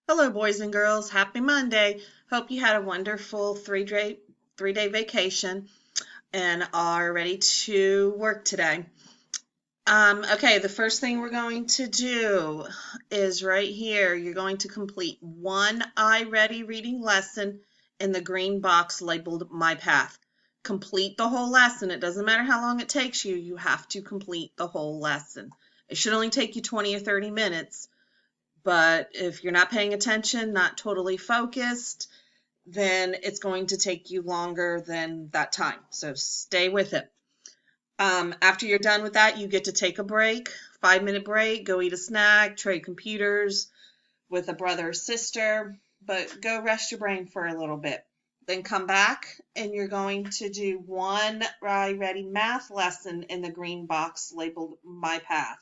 Hello, boys and girls. Happy Monday. Hope you had a wonderful three day vacation and are ready to work today. Okay, the first thing we're going to do is right here. You're going to complete one iReady reading lesson in the green box labeled My Path. Complete the whole lesson. It doesn't matter how long it takes you. You have to complete the whole lesson. It should only take you 20 or 30 minutes. But if you're not paying attention, not totally focused, then it's going to take you longer than that time. So stay with it. After you're done with that, you get to take a break, 5-minute break, go eat a snack, trade computers with a brother or sister, but go rest your brain for a little bit. Then come back and you're going to do one iReady math lesson in the green box labeled My Path.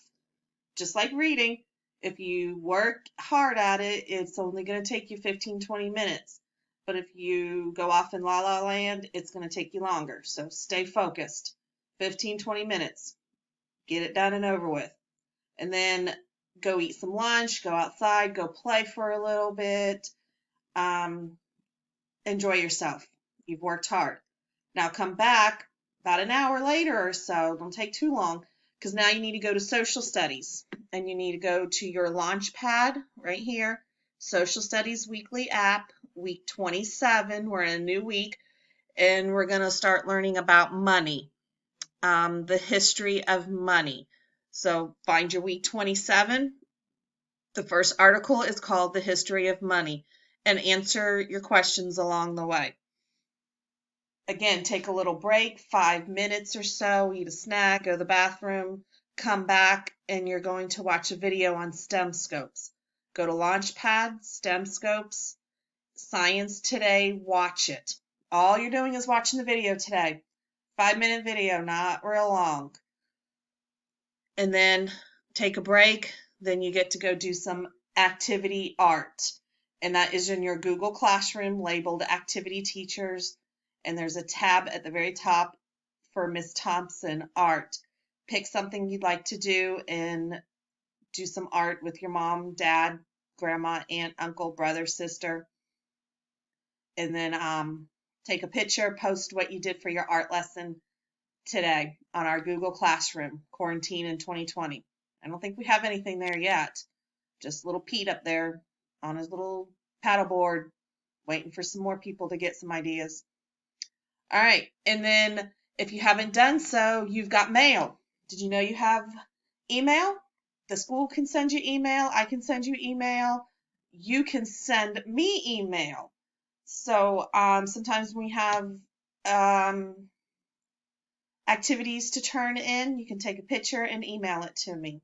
Just like reading, if you work hard at it, it's only going to take you 15-20 minutes. But if you go off in la la land, it's going to take you longer. So stay focused. 15-20 minutes. Get it done and over with. And then go eat some lunch, go outside, go play for a little bit. Enjoy yourself. You've worked hard. Now come back about an hour later or so. Don't take too long, because now you need to go to social studies and you need to go to your launch pad right here. Social studies weekly app, week 27. We're in a new week and we're going to start learning about money, the history of money. So find your week 27. The first article is called The History of Money, and answer your questions along the way. Again, take a little break, 5 minutes or so, eat a snack, go to the bathroom, come back, and you're going to watch a video on STEM scopes. Go to Launchpad, STEM scopes, Science Today, watch it. All you're doing is watching the video today. 5-minute video, not real long. And then take a break. Then you get to go do some activity art. And that is in your Google Classroom labeled Activity Teachers. And there's a tab at the very top for Miss Thompson Art. Pick something you'd like to do and do some art with your mom, dad, grandma, aunt, uncle, brother, sister. And then take a picture, post what you did for your art lesson today on our Google Classroom, Quarantine in 2020. I don't think we have anything there yet. Just little Pete up there on his little paddleboard, waiting for some more people to get some ideas. All right, and then if you haven't done so, you've got mail. Did you know you have email? The school can send you email. I can send you email. You can send me email. So sometimes we have activities to turn in. You can take a picture and email it to me.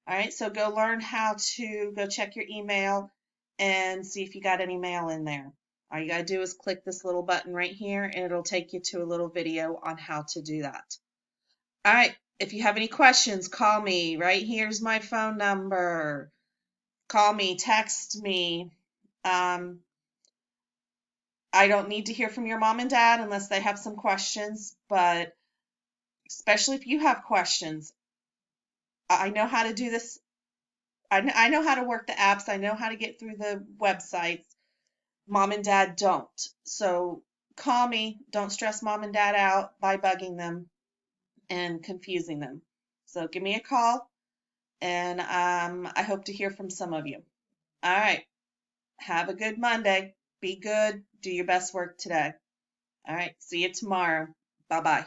All right, so go learn how to go check your email and see if you got any mail in there. All you got to do is click this little button right here and it'll take you to a little video on how to do that. All right, if you have any questions, call me. Right here's my phone number. Call me, text me. I don't need to hear from your mom and dad unless they have some questions, but especially if you have questions, I know how to do this. I know how to work the apps. I know how to get through the websites. Mom and dad don't. So call me. Don't stress mom and dad out by bugging them and confusing them. So give me a call, and I hope to hear from some of you. All right. Have a good Monday. Be good. Do your best work today. All right. See you tomorrow. Bye-bye.